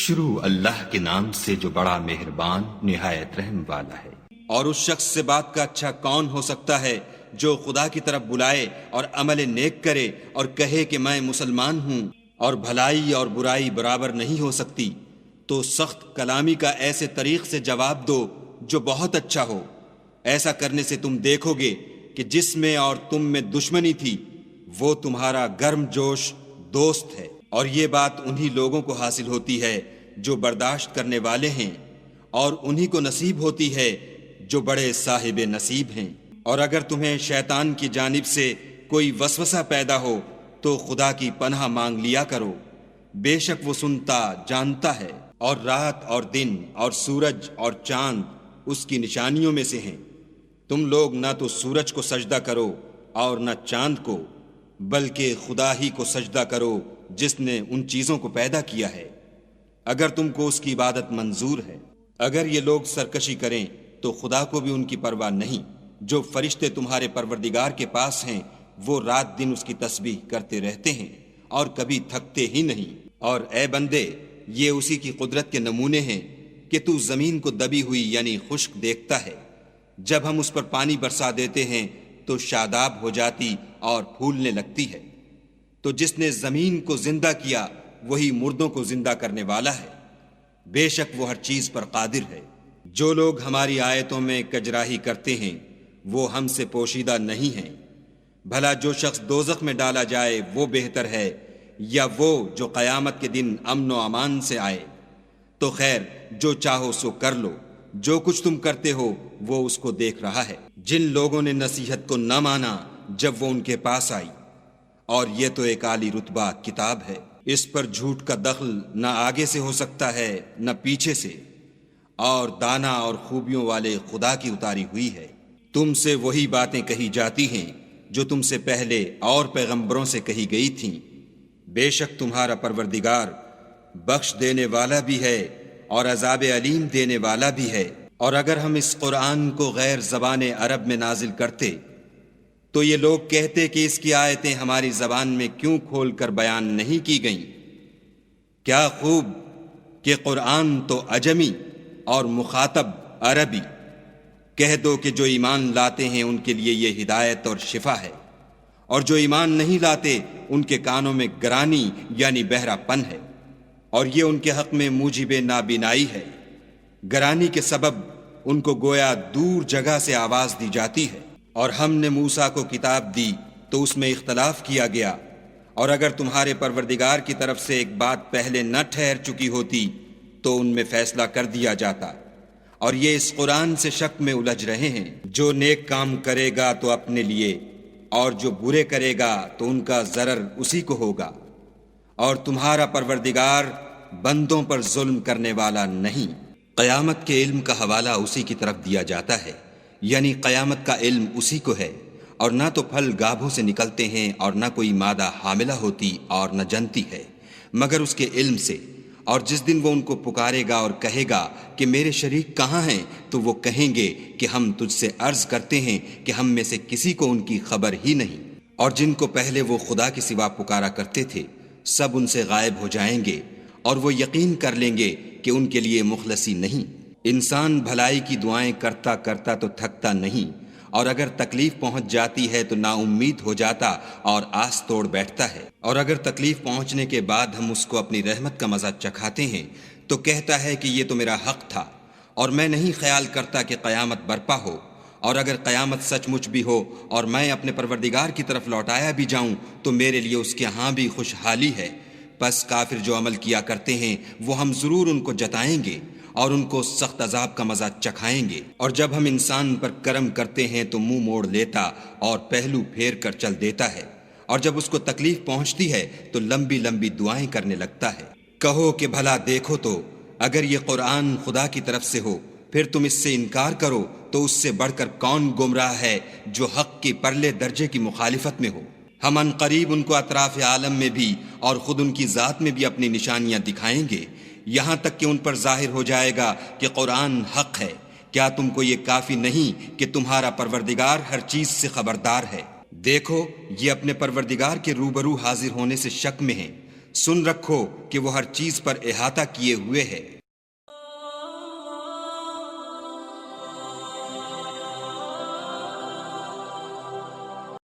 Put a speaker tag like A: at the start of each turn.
A: شروع اللہ کے نام سے جو بڑا مہربان نہایت رحم والا ہے۔
B: اور اس شخص سے بات کا اچھا کون ہو سکتا ہے جو خدا کی طرف بلائے اور عمل نیک کرے اور کہے کہ میں مسلمان ہوں، اور بھلائی اور برائی برابر نہیں ہو سکتی، تو سخت کلامی کا ایسے طریق سے جواب دو جو بہت اچھا ہو۔ ایسا کرنے سے تم دیکھو گے کہ جس میں اور تم میں دشمنی تھی وہ تمہارا گرم جوش دوست ہے، اور یہ بات انہی لوگوں کو حاصل ہوتی ہے جو برداشت کرنے والے ہیں، اور انہی کو نصیب ہوتی ہے جو بڑے صاحب نصیب ہیں۔ اور اگر تمہیں شیطان کی جانب سے کوئی وسوسہ پیدا ہو تو خدا کی پناہ مانگ لیا کرو، بے شک وہ سنتا جانتا ہے۔ اور رات اور دن اور سورج اور چاند اس کی نشانیوں میں سے ہیں۔ تم لوگ نہ تو سورج کو سجدہ کرو اور نہ چاند کو، بلکہ خدا ہی کو سجدہ کرو جس نے ان چیزوں کو پیدا کیا ہے، اگر تم کو اس کی عبادت منظور ہے۔ اگر یہ لوگ سرکشی کریں تو خدا کو بھی ان کی پرواہ نہیں۔ جو فرشتے تمہارے پروردگار کے پاس ہیں وہ رات دن اس کی تسبیح کرتے رہتے ہیں اور کبھی تھکتے ہی نہیں۔ اور اے بندے، یہ اسی کی قدرت کے نمونے ہیں کہ تو زمین کو دبی ہوئی یعنی خشک دیکھتا ہے، جب ہم اس پر پانی برسا دیتے ہیں تو شاداب ہو جاتی اور پھولنے لگتی ہے۔ تو جس نے زمین کو زندہ کیا وہی مردوں کو زندہ کرنے والا ہے، بے شک وہ ہر چیز پر قادر ہے۔ جو لوگ ہماری آیتوں میں کجراہی کرتے ہیں وہ ہم سے پوشیدہ نہیں ہیں۔ بھلا جو شخص دوزخ میں ڈالا جائے وہ بہتر ہے یا وہ جو قیامت کے دن امن و امان سے آئے؟ تو خیر، جو چاہو سو کر لو، جو کچھ تم کرتے ہو وہ اس کو دیکھ رہا ہے۔ جن لوگوں نے نصیحت کو نہ مانا جب وہ ان کے پاس آئی، اور یہ تو ایک عالی رتبہ کتاب ہے، اس پر جھوٹ کا دخل نہ آگے سے ہو سکتا ہے نہ پیچھے سے، اور دانا اور خوبیوں والے خدا کی اتاری ہوئی ہے۔ تم سے وہی باتیں کہی جاتی ہیں جو تم سے پہلے اور پیغمبروں سے کہی گئی تھیں، بے شک تمہارا پروردگار بخش دینے والا بھی ہے اور عذاب علیم دینے والا بھی ہے۔ اور اگر ہم اس قرآن کو غیر زبان عرب میں نازل کرتے تو یہ لوگ کہتے کہ اس کی آیتیں ہماری زبان میں کیوں کھول کر بیان نہیں کی گئیں؟ کیا خوب کہ قرآن تو عجمی اور مخاطب عربی۔ کہہ دو کہ جو ایمان لاتے ہیں ان کے لیے یہ ہدایت اور شفا ہے، اور جو ایمان نہیں لاتے ان کے کانوں میں گرانی یعنی بہرا پن ہے، اور یہ ان کے حق میں موجب نابینائی ہے۔ گرانی کے سبب ان کو گویا دور جگہ سے آواز دی جاتی ہے۔ اور ہم نے موسیٰ کو کتاب دی تو اس میں اختلاف کیا گیا، اور اگر تمہارے پروردگار کی طرف سے ایک بات پہلے نہ ٹھہر چکی ہوتی تو ان میں فیصلہ کر دیا جاتا۔ اور یہ اس قرآن سے شک میں الجھ رہے ہیں۔ جو نیک کام کرے گا تو اپنے لیے، اور جو برے کرے گا تو ان کا ضرر اسی کو ہوگا، اور تمہارا پروردگار بندوں پر ظلم کرنے والا نہیں۔ قیامت کے علم کا حوالہ اسی کی طرف دیا جاتا ہے، یعنی قیامت کا علم اسی کو ہے۔ اور نہ تو پھل گابھوں سے نکلتے ہیں اور نہ کوئی مادہ حاملہ ہوتی اور نہ جنتی ہے، مگر اس کے علم سے۔ اور جس دن وہ ان کو پکارے گا اور کہے گا کہ میرے شریک کہاں ہیں، تو وہ کہیں گے کہ ہم تجھ سے عرض کرتے ہیں کہ ہم میں سے کسی کو ان کی خبر ہی نہیں۔ اور جن کو پہلے وہ خدا کے سوا پکارا کرتے تھے سب ان سے غائب ہو جائیں گے، اور وہ یقین کر لیں گے کہ ان کے لیے مخلصی نہیں۔ انسان بھلائی کی دعائیں کرتا کرتا تو تھکتا نہیں، اور اگر تکلیف پہنچ جاتی ہے تو نا امید ہو جاتا اور آس توڑ بیٹھتا ہے۔ اور اگر تکلیف پہنچنے کے بعد ہم اس کو اپنی رحمت کا مزہ چکھاتے ہیں تو کہتا ہے کہ یہ تو میرا حق تھا، اور میں نہیں خیال کرتا کہ قیامت برپا ہو۔ اور اگر قیامت سچ مچ بھی ہو اور میں اپنے پروردگار کی طرف لوٹایا بھی جاؤں تو میرے لیے اس کے ہاں بھی خوشحالی ہے۔ بس کافر جو عمل کیا کرتے ہیں وہ ہم ضرور ان کو جتائیں گے اور ان کو سخت عذاب کا مزہ چکھائیں گے۔ اور جب ہم انسان پر کرم کرتے ہیں تو منہ موڑ لیتا اور پہلو پھیر کر چل دیتا ہے، اور جب اس کو تکلیف پہنچتی ہے تو لمبی لمبی دعائیں کرنے لگتا ہے۔ کہو کہ بھلا دیکھو تو اگر یہ قرآن خدا کی طرف سے ہو پھر تم اس سے انکار کرو تو اس سے بڑھ کر کون گمراہ ہے جو حق کی پرلے درجے کی مخالفت میں ہو۔ ہم ان قریب ان کو اطراف عالم میں بھی اور خود ان کی ذات میں بھی اپنی نشانیاں دکھائیں گے، یہاں تک کہ ان پر ظاہر ہو جائے گا کہ قرآن حق ہے۔ کیا تم کو یہ کافی نہیں کہ تمہارا پروردگار ہر چیز سے خبردار ہے؟ دیکھو، یہ اپنے پروردگار کے روبرو حاضر ہونے سے شک میں ہیں، سن رکھو کہ وہ ہر چیز پر احاطہ کیے ہوئے ہے۔